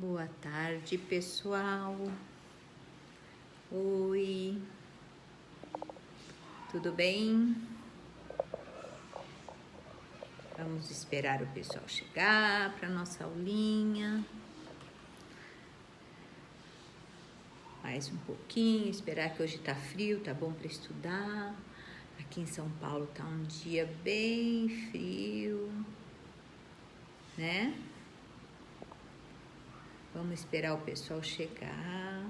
Boa tarde, pessoal. Oi, tudo bem? Vamos esperar o pessoal chegar para nossa aulinha. Mais um pouquinho, esperar que hoje tá frio, tá bom para estudar. Aqui em São Paulo tá um dia bem frio, né? Vamos esperar o pessoal chegar.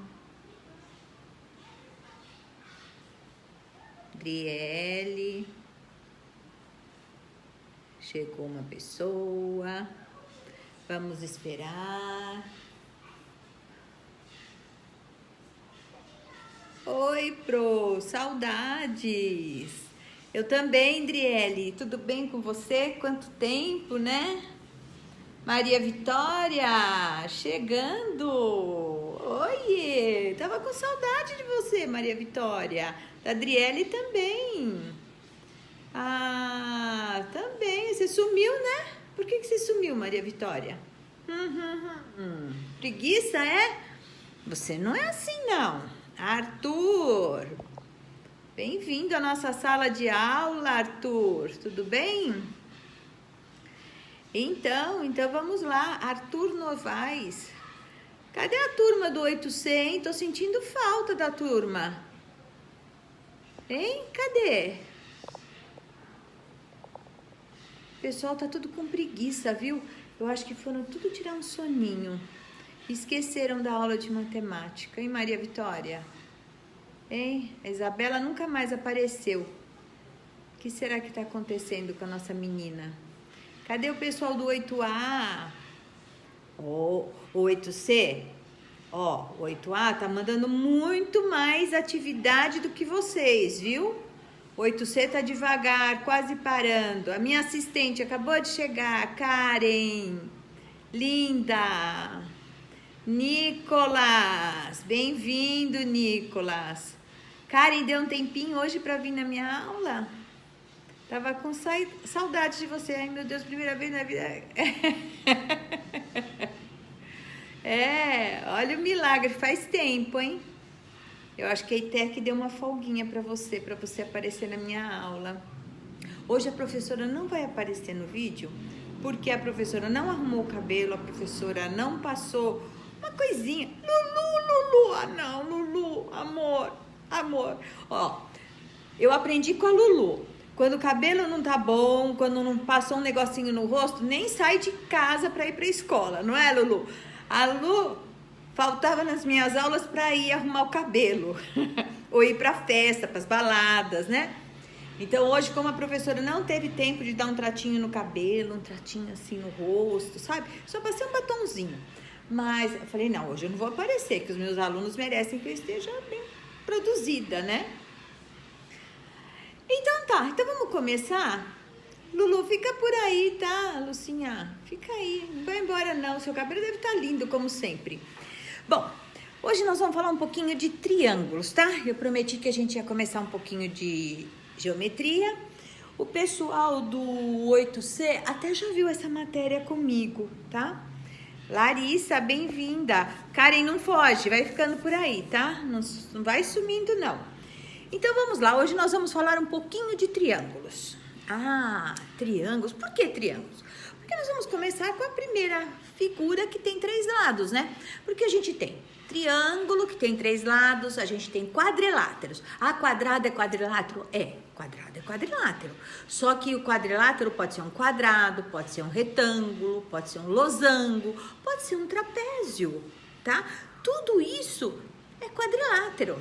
Adriele. Chegou uma pessoa. Vamos esperar. Oi, Pro, saudades. Eu também, Adriele. Tudo bem com você? Quanto tempo, né? Maria Vitória, chegando. Oiê, tava com saudade de você, Maria Vitória. Da Adriele também. Ah, também. Você sumiu, né? Por que você sumiu, Maria Vitória? Preguiça, é? Você não é assim, não. Arthur, bem-vindo à nossa sala de aula, Arthur. Tudo bem? Então vamos lá. Arthur Novaes. Cadê a turma do 8C, hein? Tô sentindo falta da turma. Hein? Cadê? O pessoal tá tudo com preguiça, viu? Eu acho que foram tudo tirar um soninho. Esqueceram da aula de matemática, hein, Maria Vitória? Hein? A Isabela nunca mais apareceu. O que será que tá acontecendo com a nossa menina? Cadê o pessoal do 8A? O 8C? Ó, o 8A tá mandando muito mais atividade do que vocês, viu? O 8C tá devagar, quase parando. A minha assistente acabou de chegar, Karen. Linda. Nicolas. Bem-vindo, Nicolas. Karen, deu um tempinho hoje para vir na minha aula? Tava com saudade de você. Ai, meu Deus, primeira vez na vida. Olha o milagre, faz tempo, hein? Eu acho que a ITEC deu uma folguinha para você aparecer na minha aula. Hoje a professora não vai aparecer no vídeo, porque a professora não arrumou o cabelo, a professora não passou uma coisinha. Lulu, ah não, Lulu, amor. Ó, eu aprendi com a Lulu. Quando o cabelo não tá bom, quando não passou um negocinho no rosto, nem sai de casa para ir para a escola, não é, Lulu? A Lulu faltava nas minhas aulas para ir arrumar o cabelo ou ir para festa, para as baladas, né? Então hoje, como a professora não teve tempo de dar um tratinho no cabelo, um tratinho assim no rosto, sabe? Só passei um batonzinho. Mas eu falei, não, hoje eu não vou aparecer, que os meus alunos merecem que eu esteja bem produzida, né? Então tá, então vamos começar? Lulu, fica por aí, tá, Lucinha? Fica aí, não vai embora não, seu cabelo deve estar lindo, como sempre. Bom, hoje nós vamos falar um pouquinho de triângulos, tá? Eu prometi que a gente ia começar um pouquinho de geometria. O pessoal do 8C até já viu essa matéria comigo, tá? Larissa, bem-vinda. Karen, não foge, vai ficando por aí, tá? Não vai sumindo, não. Então, vamos lá. Hoje nós vamos falar um pouquinho de triângulos. Ah, triângulos. Por que triângulos? Porque nós vamos começar com a primeira figura que tem 3 lados, né? Porque a gente tem triângulo que tem 3 lados, a gente tem quadriláteros. Ah, quadrado é quadrilátero? Quadrado é quadrilátero. Só que o quadrilátero pode ser um quadrado, pode ser um retângulo, pode ser um losango, pode ser um trapézio, tá? Tudo isso é quadrilátero.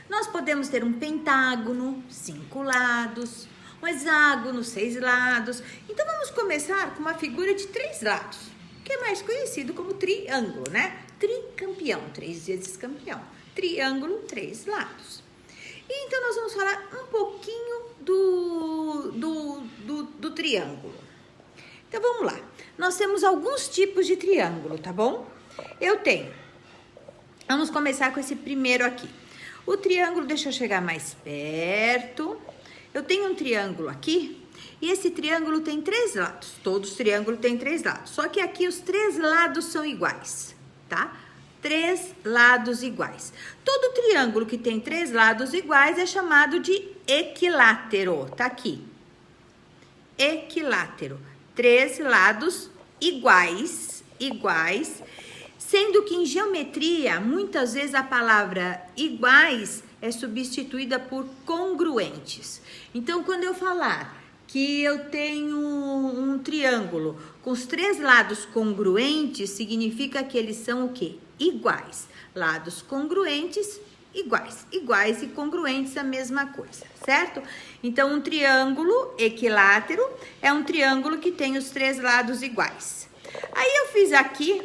Nós podemos ter um pentágono, 5 lados, um hexágono, 6 lados. Então, vamos começar com uma figura de 3 lados, que é mais conhecido como triângulo, né? Tricampeão, 3 vezes campeão. Triângulo, 3 lados. E então, nós vamos falar um pouquinho do triângulo. Então, vamos lá. Nós temos alguns tipos de triângulo, tá bom? Vamos começar com esse primeiro aqui. O triângulo, deixa eu chegar mais perto. Eu tenho um triângulo aqui e esse triângulo tem 3 lados. Todos os triângulos têm 3 lados. Só que aqui os 3 lados são iguais, tá? 3 lados iguais. Todo triângulo que tem 3 lados iguais é chamado de equilátero. Tá aqui. Equilátero. 3 lados iguais, sendo que em geometria, muitas vezes a palavra iguais é substituída por congruentes. Então, quando eu falar que eu tenho um triângulo com os 3 lados congruentes, significa que eles são o quê? Iguais. Lados congruentes, iguais. Iguais e congruentes, a mesma coisa, certo? Então, um triângulo equilátero é um triângulo que tem os 3 lados iguais. Aí eu fiz aqui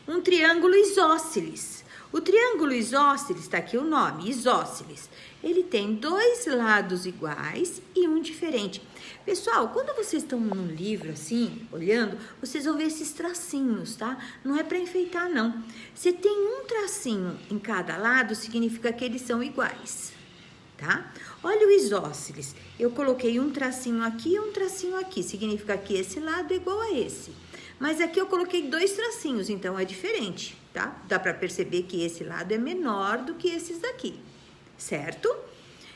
um triângulo isósceles. O triângulo isósceles, tá aqui o nome, isósceles. Ele tem 2 lados iguais e um diferente. Pessoal, quando vocês estão num livro assim, olhando, vocês vão ver esses tracinhos, tá? Não é para enfeitar, não. Se tem um tracinho em cada lado, significa que eles são iguais, tá? Olha o isósceles. Eu coloquei um tracinho aqui e um tracinho aqui. Significa que esse lado é igual a esse. Mas aqui eu coloquei 2 tracinhos, então é diferente, tá? Dá para perceber que esse lado é menor do que esses daqui, certo?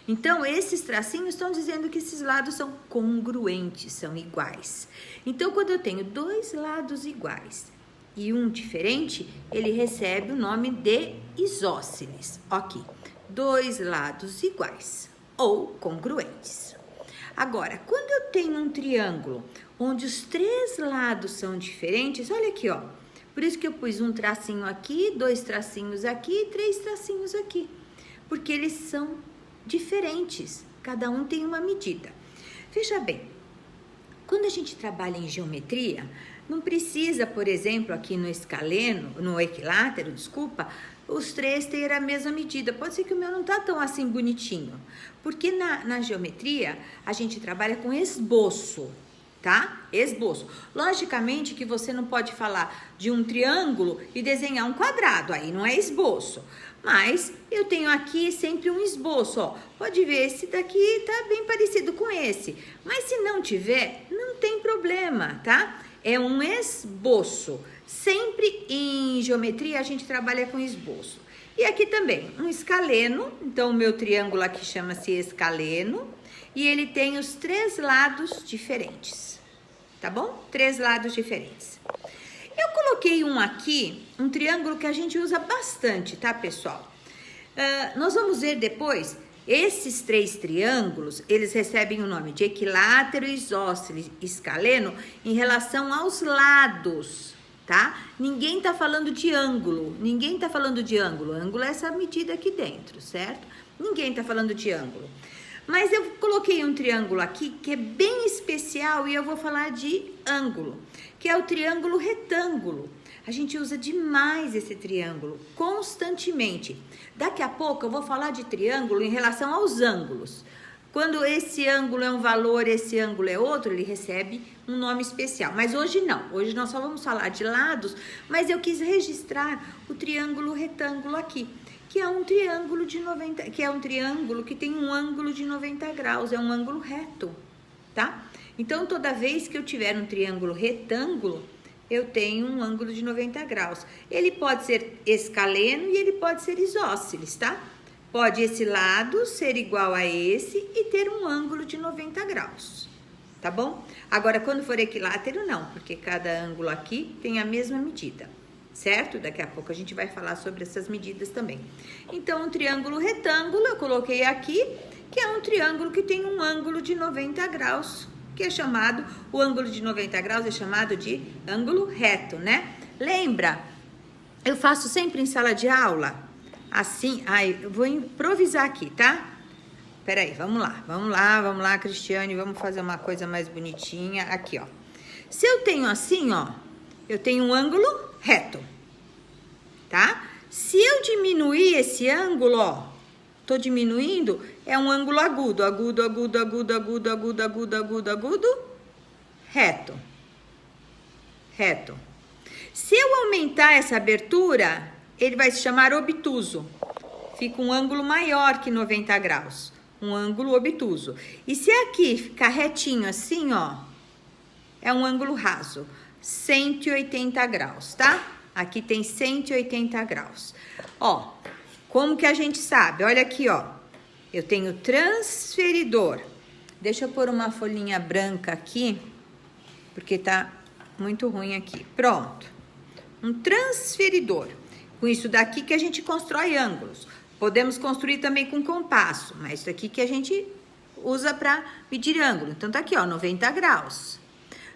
Então, esses tracinhos estão dizendo que esses lados são congruentes, são iguais. Então, quando eu tenho 2 lados iguais e um diferente, ele recebe o nome de isósceles. Aqui, 2 lados iguais ou congruentes. Agora, quando eu tenho um triângulo onde os 3 lados são diferentes, olha aqui, ó. Por isso que eu pus um tracinho aqui, 2 tracinhos aqui e 3 tracinhos aqui. Porque eles são diferentes, cada um tem uma medida. Veja bem, quando a gente trabalha em geometria, não precisa, por exemplo, aqui no escaleno, no equilátero, desculpa, os 3 ter a mesma medida. Pode ser que o meu não tá tão assim bonitinho, porque na geometria a gente trabalha com esboço, tá? Esboço. Logicamente que você não pode falar de um triângulo e desenhar um quadrado, aí não é esboço. Mas eu tenho aqui sempre um esboço, ó. Pode ver, esse daqui tá bem parecido com esse. Mas se não tiver, não tem problema, tá? É um esboço. Sempre em geometria a gente trabalha com esboço. E aqui também, um escaleno. Então, o meu triângulo aqui chama-se escaleno. E ele tem os 3 lados diferentes, tá bom? 3 lados diferentes. Eu coloquei um aqui, um triângulo que a gente usa bastante, tá, pessoal? Nós vamos ver depois, esses 3 triângulos, eles recebem o nome de equilátero, isósceles, escaleno, em relação aos lados, tá? Ninguém tá falando de ângulo, ângulo é essa medida aqui dentro, certo? Ninguém tá falando de ângulo. Mas eu coloquei um triângulo aqui que é bem especial e eu vou falar de ângulo, que é o triângulo retângulo. A gente usa demais esse triângulo, constantemente. Daqui a pouco eu vou falar de triângulo em relação aos ângulos. Quando esse ângulo é um valor, esse ângulo é outro, ele recebe um nome especial. Mas hoje não, hoje nós só vamos falar de lados, mas eu quis registrar o triângulo retângulo aqui, que é um triângulo que tem um ângulo de 90 graus, é um ângulo reto, tá? Então, toda vez que eu tiver um triângulo retângulo, eu tenho um ângulo de 90 graus. Ele pode ser escaleno e ele pode ser isósceles, tá? Pode esse lado ser igual a esse e ter um ângulo de 90 graus, tá bom? Agora, quando for equilátero, não, porque cada ângulo aqui tem a mesma medida, certo? Daqui a pouco a gente vai falar sobre essas medidas também. Então, um triângulo retângulo, eu coloquei aqui, que é um triângulo que tem um ângulo de 90 graus, que é chamado, o ângulo de 90 graus é chamado de ângulo reto, né? Lembra? Eu faço sempre em sala de aula, assim, eu vou improvisar aqui, tá? Peraí, vamos lá, Cristiane, vamos fazer uma coisa mais bonitinha, aqui, ó. Se eu tenho assim, ó, eu tenho um ângulo reto, tá? Se eu diminuir esse ângulo, ó, tô diminuindo, é um ângulo agudo, reto. Se eu aumentar essa abertura, ele vai se chamar obtuso. Fica um ângulo maior que 90 graus, um ângulo obtuso. E se aqui ficar retinho assim, ó, é um ângulo raso, 180 graus, tá? aqui tem 180 graus. Ó, como que a gente sabe? Olha aqui, ó. Eu tenho transferidor. Deixa eu pôr uma folhinha branca aqui, porque tá muito ruim aqui. Pronto. Um transferidor. Com isso daqui que a gente constrói ângulos. Podemos construir também com compasso, mas isso aqui que a gente usa para medir ângulo. Então, tá aqui, ó, 90 graus.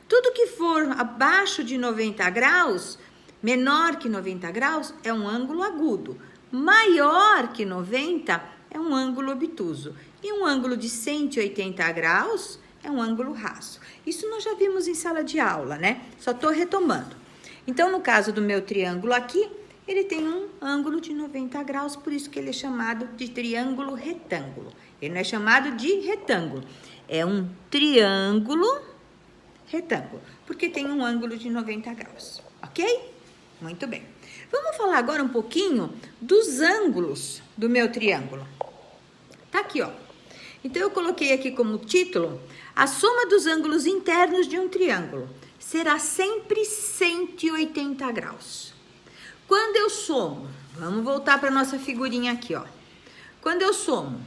Tudo que for abaixo de 90 graus, menor que 90 graus, é um ângulo agudo. Maior que 90 é um ângulo obtuso. E um ângulo de 180 graus é um ângulo raso. Isso nós já vimos em sala de aula, né? Só tô retomando. Então, no caso do meu triângulo aqui, ele tem um ângulo de 90 graus, por isso que ele é chamado de triângulo retângulo. Ele não é chamado de retângulo, é um triângulo retângulo, porque tem um ângulo de 90 graus, ok? Muito bem. Vamos falar agora um pouquinho dos ângulos do meu triângulo. Tá aqui, ó. Então, eu coloquei aqui como título, a soma dos ângulos internos de um triângulo será sempre 180 graus. Quando eu somo, vamos voltar para nossa figurinha aqui, ó. Quando eu somo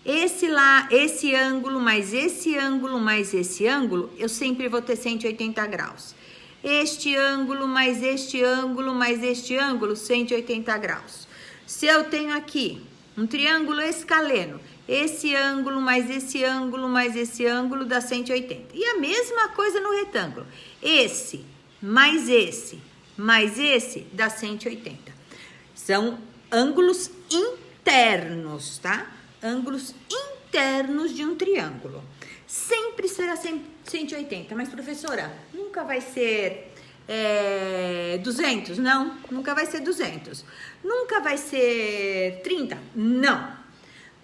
esse ângulo, mais esse ângulo, mais esse ângulo, eu sempre vou ter 180 graus. Este ângulo, mais este ângulo, mais este ângulo, 180 graus. Se eu tenho aqui um triângulo escaleno, esse ângulo, mais esse ângulo, mais esse ângulo, dá 180. E a mesma coisa no retângulo. Esse, mais esse, dá 180. São ângulos internos, tá? Ângulos internos de um triângulo. Sempre será 180. Mas, professora, nunca vai ser 200? Não, nunca vai ser 200. Nunca vai ser 30? Não.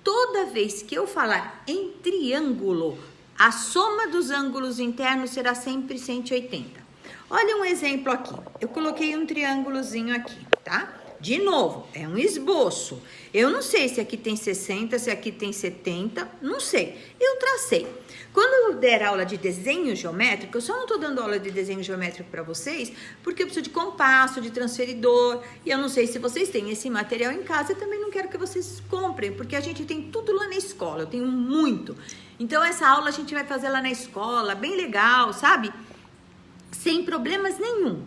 Toda vez que eu falar em triângulo, a soma dos ângulos internos será sempre 180. Olha um exemplo aqui. Eu coloquei um triângulozinho aqui, tá? De novo, é um esboço. Eu não sei se aqui tem 60, se aqui tem 70, não sei. Eu tracei. Quando eu der aula de desenho geométrico, eu só não tô dando aula de desenho geométrico para vocês, porque eu preciso de compasso, de transferidor, e eu não sei se vocês têm esse material em casa, eu também não quero que vocês comprem, porque a gente tem tudo lá na escola, eu tenho muito. Então, essa aula a gente vai fazer lá na escola, bem legal, sabe? Sem problemas nenhum.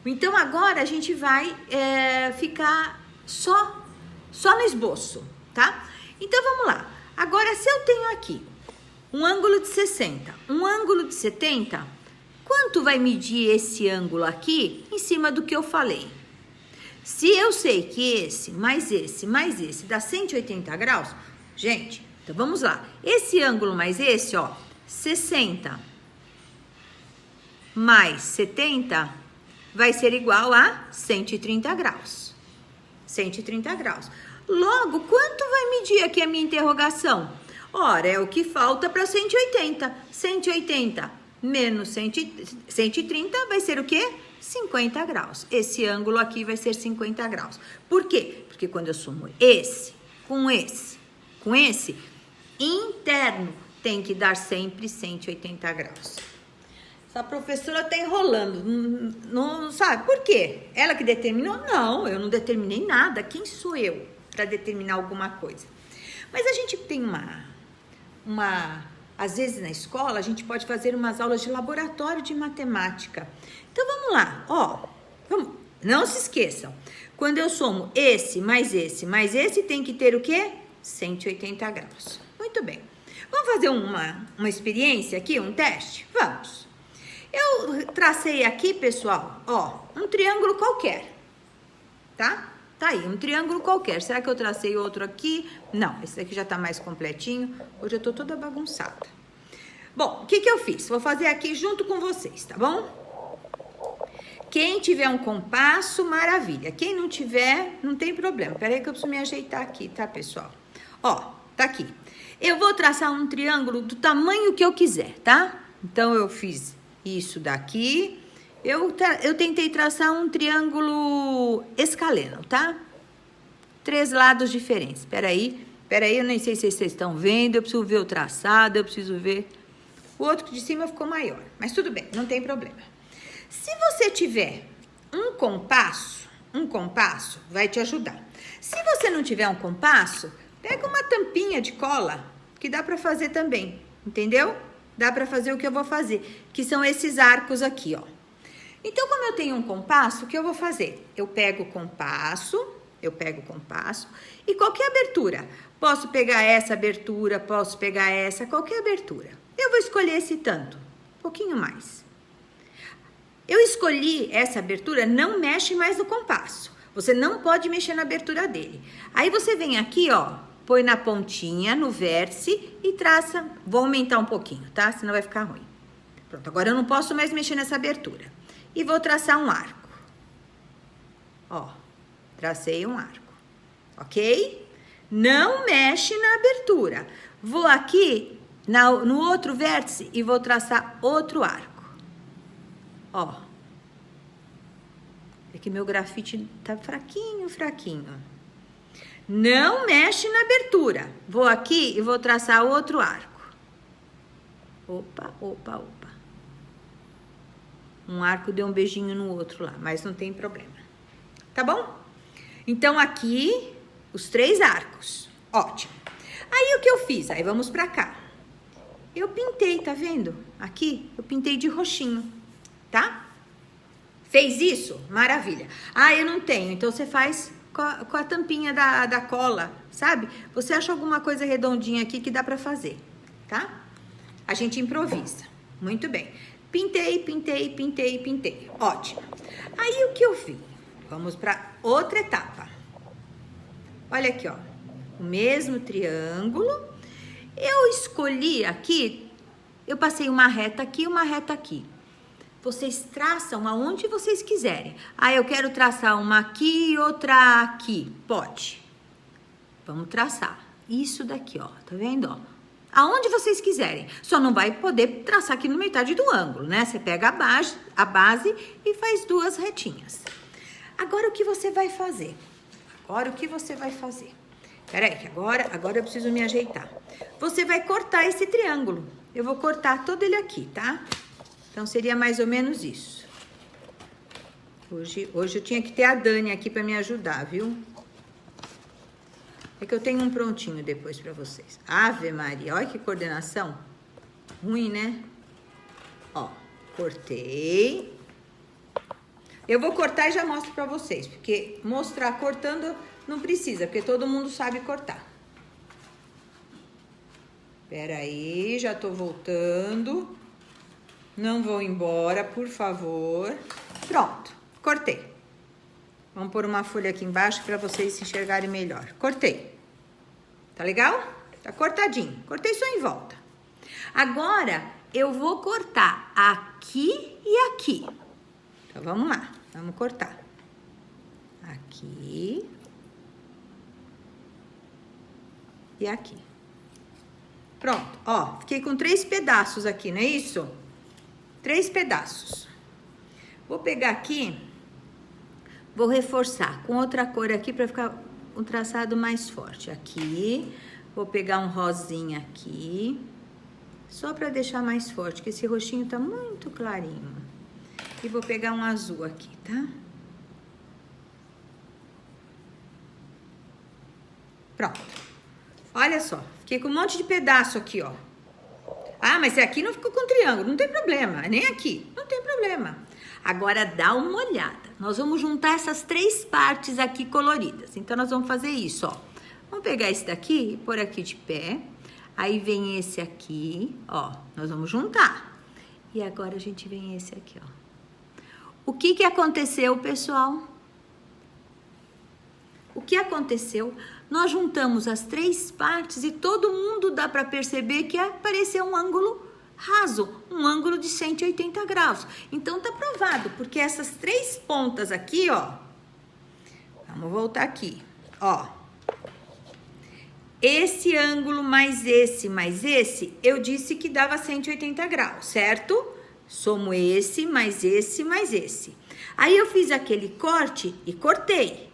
Então, agora a gente vai ficar só no esboço, tá? Então, vamos lá. Agora, se eu tenho aqui um ângulo de 60, um ângulo de 70, quanto vai medir esse ângulo aqui em cima do que eu falei? Se eu sei que esse, mais esse dá 180 graus, gente, então vamos lá. Esse ângulo mais esse, ó, 60 mais 70 vai ser igual a 130 graus. 130 graus. Logo, quanto vai medir aqui a minha interrogação? Ora, é o que falta para 180. 180 menos 130 vai ser o quê? 50 graus. Esse ângulo aqui vai ser 50 graus. Por quê? Porque quando eu somo esse, com esse, interno tem que dar sempre 180 graus. Essa professora tá enrolando, não sabe por quê? Ela que determinou? Não, eu não determinei nada. Quem sou eu para determinar alguma coisa? Mas a gente tem às vezes na escola, a gente pode fazer umas aulas de laboratório de matemática. Então, vamos lá, ó, não se esqueçam. Quando eu somo esse, mais esse, tem que ter o quê? 180 graus. Muito bem. Vamos fazer uma experiência aqui, um teste? Vamos. Eu tracei aqui, pessoal, ó, um triângulo qualquer, tá? Tá aí, um triângulo qualquer. Será que eu tracei outro aqui? Não, esse aqui já tá mais completinho. Hoje eu tô toda bagunçada. Bom, o que eu fiz? Vou fazer aqui junto com vocês, tá bom? Quem tiver um compasso, maravilha. Quem não tiver, não tem problema. Peraí que eu preciso me ajeitar aqui, tá, pessoal? Ó, tá aqui. Eu vou traçar um triângulo do tamanho que eu quiser, tá? Então, eu fiz isso daqui. Eu tentei traçar um triângulo escaleno, tá? 3 lados diferentes. Peraí, eu nem sei se vocês estão vendo. Eu preciso ver o traçado, eu preciso ver. O outro de cima ficou maior, mas tudo bem, não tem problema. Se você tiver um compasso, um compasso vai te ajudar. Se você não tiver um compasso, pega uma tampinha de cola, que dá pra fazer também, entendeu? Dá pra fazer o que eu vou fazer, que são esses arcos aqui, ó. Então, como eu tenho um compasso, o que eu vou fazer? Eu pego o compasso e qualquer abertura. Posso pegar essa abertura, posso pegar essa, qualquer abertura. Eu vou escolher esse tanto, um pouquinho mais. Eu escolhi essa abertura, não mexe mais no compasso. Você não pode mexer na abertura dele. Aí você vem aqui, ó, põe na pontinha, no vértice e traça. Vou aumentar um pouquinho, tá? Senão vai ficar ruim. Pronto, agora eu não posso mais mexer nessa abertura. E vou traçar um arco. Ó, tracei um arco, ok? Não mexe na abertura. Vou aqui no outro vértice e vou traçar outro arco. Ó. É que meu grafite tá fraquinho. Não mexe na abertura. Vou aqui e vou traçar outro arco. Opa. Um arco deu um beijinho no outro lá, mas não tem problema. Tá bom? Então, aqui, os 3 arcos. Ótimo. Aí, o que eu fiz? Aí, vamos pra cá. Eu pintei, tá vendo? Aqui, eu pintei de roxinho, tá? Fez isso? Maravilha. Ah, eu não tenho. Então, você faz com a tampinha da cola, sabe? Você acha alguma coisa redondinha aqui que dá pra fazer, tá? A gente improvisa. Muito bem. Pintei. Ótimo. Aí, o que eu fiz? Vamos para outra etapa. Olha aqui, ó. O mesmo triângulo. Eu escolhi aqui, eu passei uma reta aqui e uma reta aqui. Vocês traçam aonde vocês quiserem. Ah, eu quero traçar uma aqui e outra aqui. Pode. Vamos traçar. Isso daqui, ó. Tá vendo, ó? Aonde vocês quiserem. Só não vai poder traçar aqui no metade do ângulo, né? Você pega a base e faz 2 retinhas. Agora, o que você vai fazer? Peraí, que agora eu preciso me ajeitar. Você vai cortar esse triângulo. Eu vou cortar todo ele aqui, tá? Então, seria mais ou menos isso. Hoje eu tinha que ter a Dani aqui pra me ajudar, viu? É que eu tenho um prontinho depois pra vocês. Ave Maria, olha que coordenação. Ruim, né? Ó, cortei. Eu vou cortar e já mostro pra vocês, porque mostrar cortando não precisa, porque todo mundo sabe cortar. Pera aí, já tô voltando. Não vou embora, por favor. Pronto, cortei. Vamos pôr uma folha aqui embaixo para vocês se enxergarem melhor. Cortei. Tá legal? Tá cortadinho. Cortei só em volta. Agora, eu vou cortar aqui e aqui. Então, vamos lá. Vamos cortar. Aqui. E aqui. Pronto. Ó, fiquei com 3 pedaços aqui, não é isso? 3 pedaços. Vou pegar aqui, vou reforçar com outra cor aqui para ficar um traçado mais forte. Aqui, vou pegar um rosinha aqui, só para deixar mais forte, porque esse roxinho tá muito clarinho. E vou pegar um azul aqui, tá? Pronto. Olha só, fiquei com um monte de pedaço aqui, ó. Ah, mas aqui não ficou com triângulo, não tem problema, nem aqui, não tem problema. Agora dá uma olhada, nós vamos juntar essas 3 partes aqui coloridas, então nós vamos fazer isso, ó. Vamos pegar esse daqui e pôr aqui de pé, aí vem esse aqui, ó, nós vamos juntar. E agora a gente vem esse aqui, ó. O que aconteceu, pessoal? O que aconteceu? Nós juntamos as 3 partes e todo mundo dá para perceber que apareceu um ângulo raso, um ângulo de 180 graus. Então, tá provado, porque essas 3 pontas aqui, ó, vamos voltar aqui, ó. Esse ângulo mais esse, eu disse que dava 180 graus, certo? Somo esse, mais esse, mais esse. Aí, eu fiz aquele corte e cortei.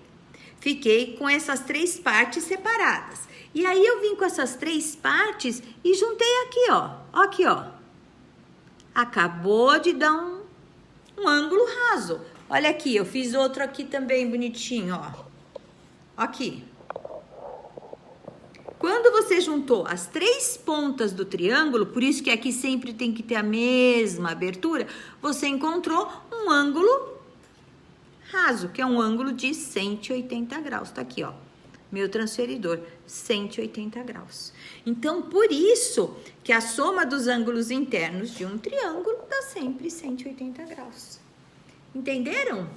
Fiquei com essas 3 partes separadas. E aí, eu vim com essas 3 partes e juntei aqui, ó. Aqui, ó. Acabou de dar um ângulo raso. Olha aqui, eu fiz outro aqui também bonitinho, ó. Aqui. Quando você juntou as 3 pontas do triângulo, por isso que aqui sempre tem que ter a mesma abertura, você encontrou um ângulo raso, que é um ângulo de 180 graus. Tá aqui, ó. Meu transferidor, 180 graus. Então, por isso que a soma dos ângulos internos de um triângulo dá sempre 180 graus. Entenderam?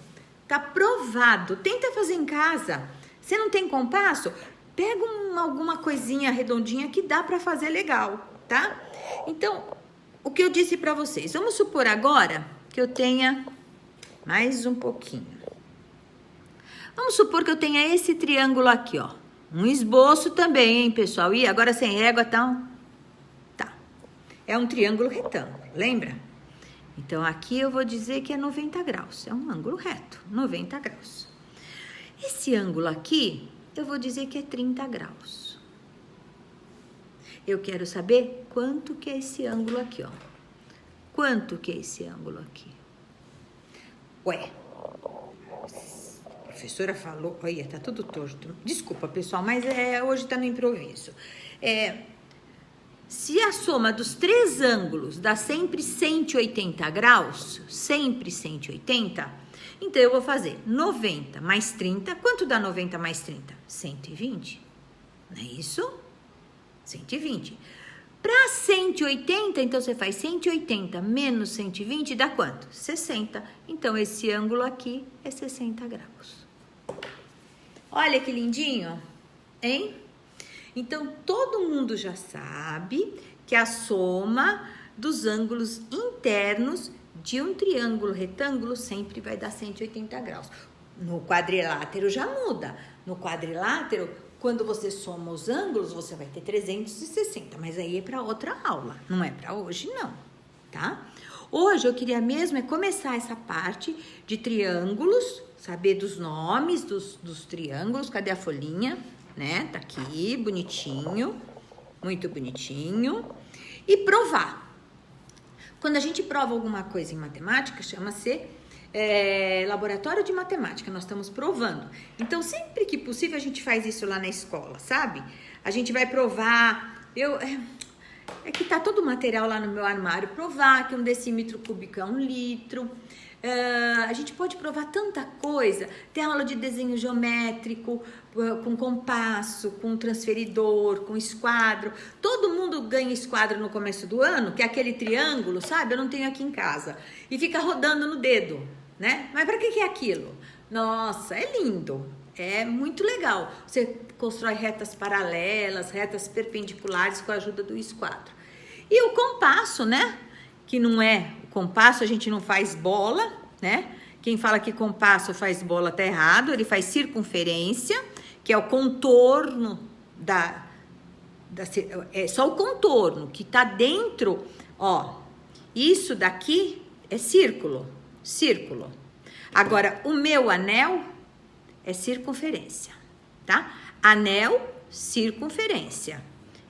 Tá provado. Tenta fazer em casa. Você não tem compasso? Pega alguma coisinha redondinha que dá para fazer legal, tá? Então, o que eu disse para vocês. Vamos supor agora que eu tenha mais um pouquinho. Vamos supor que eu tenha esse triângulo aqui, ó. Um esboço também, hein, pessoal? E agora sem régua, tá? Tá. É um triângulo retângulo, lembra? Então, aqui eu vou dizer que é 90 graus. É um ângulo reto, 90 graus. Esse ângulo aqui, eu vou dizer que é 30 graus. Eu quero saber quanto que é esse ângulo aqui, ó. Quanto que é esse ângulo aqui? Ué, a professora falou... Olha, tá tudo torto. Desculpa, pessoal, mas hoje tá no improviso. Se a soma dos 3 ângulos dá sempre 180 graus, sempre 180, então eu vou fazer 90 mais 30. Quanto dá 90 mais 30? 120. Não é isso? 120. Para 180, então você faz 180 menos 120 dá quanto? 60. Então esse ângulo aqui é 60 graus. Olha que lindinho, hein? Então, todo mundo já sabe que a soma dos ângulos internos de um triângulo retângulo sempre vai dar 180 graus. No quadrilátero já muda. No quadrilátero, quando você soma os ângulos, você vai ter 360, mas aí é para outra aula, não é para hoje não, tá? Hoje eu queria mesmo começar essa parte de triângulos, saber dos nomes dos triângulos. Cadê a folhinha? Né? Tá aqui, bonitinho, muito bonitinho. E provar. Quando a gente prova alguma coisa em matemática, chama-se laboratório de matemática. Nós estamos provando. Então, sempre que possível, a gente faz isso lá na escola, sabe? A gente vai provar. É que tá todo o material lá no meu armário. Provar que 1 decímetro cúbico é 1 litro. A gente pode provar tanta coisa. Tem aula de desenho geométrico, com compasso, com transferidor, com esquadro. Todo mundo ganha esquadro no começo do ano, que é aquele triângulo, sabe? Eu não tenho aqui em casa. E fica rodando no dedo, né? Mas para que é aquilo? Nossa, é lindo. É muito legal. Você constrói retas paralelas, retas perpendiculares com a ajuda do esquadro. E o compasso, né? Que não é o compasso, a gente não faz bola, né? Quem fala que compasso faz bola tá errado. Ele faz circunferência, que é o contorno é só o contorno que tá dentro, ó. Isso daqui é círculo. Agora, o meu anel é circunferência, tá? Anel, circunferência.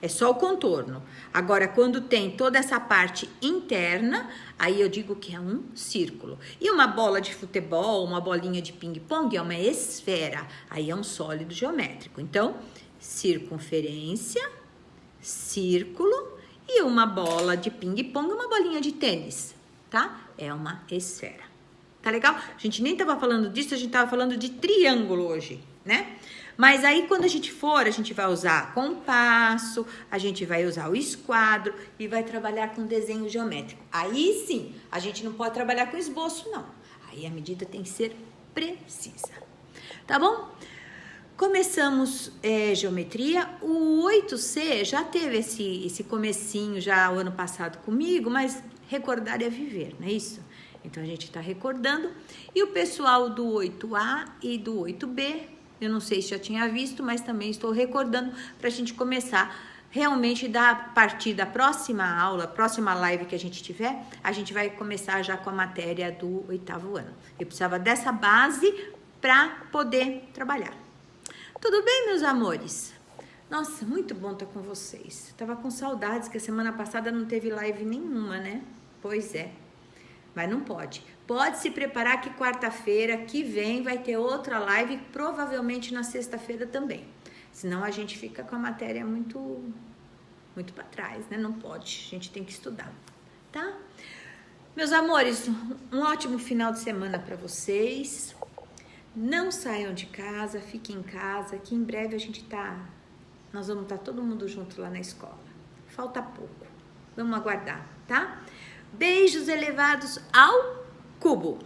É só o contorno. Agora, quando tem toda essa parte interna, aí eu digo que é um círculo. E uma bola de futebol, uma bolinha de ping-pong é uma esfera. Aí é um sólido geométrico. Então, circunferência, círculo e uma bola de ping-pong, uma bolinha de tênis, tá? É uma esfera. Tá legal? A gente nem tava falando disso, a gente tava falando de triângulo hoje, né? Mas aí, quando a gente vai usar compasso, a gente vai usar o esquadro e vai trabalhar com desenho geométrico. Aí sim, a gente não pode trabalhar com esboço, não. Aí a medida tem que ser precisa. Tá bom? Começamos geometria. O 8C já teve esse comecinho já o ano passado comigo, mas recordar é viver, não é isso? Então, a gente está recordando. E o pessoal do 8A e do 8B, eu não sei se já tinha visto, mas também estou recordando para a gente começar realmente a partir da próxima aula, próxima live que a gente tiver, a gente vai começar já com a matéria do 8º ano. Eu precisava dessa base para poder trabalhar. Tudo bem, meus amores? Nossa, muito bom estar com vocês. Tava com saudades, que a semana passada não teve live nenhuma, né? Pois é. Mas não pode. pode se preparar que quarta-feira que vem vai ter outra live, provavelmente na sexta-feira também. Senão a gente fica com a matéria muito para trás, né? Não pode, a gente tem que estudar, tá? Meus amores, um ótimo final de semana para vocês. Não saiam de casa, fiquem em casa, que em breve nós vamos estar todo mundo junto lá na escola. Falta pouco. Vamos aguardar, tá? Beijos elevados ao cubo.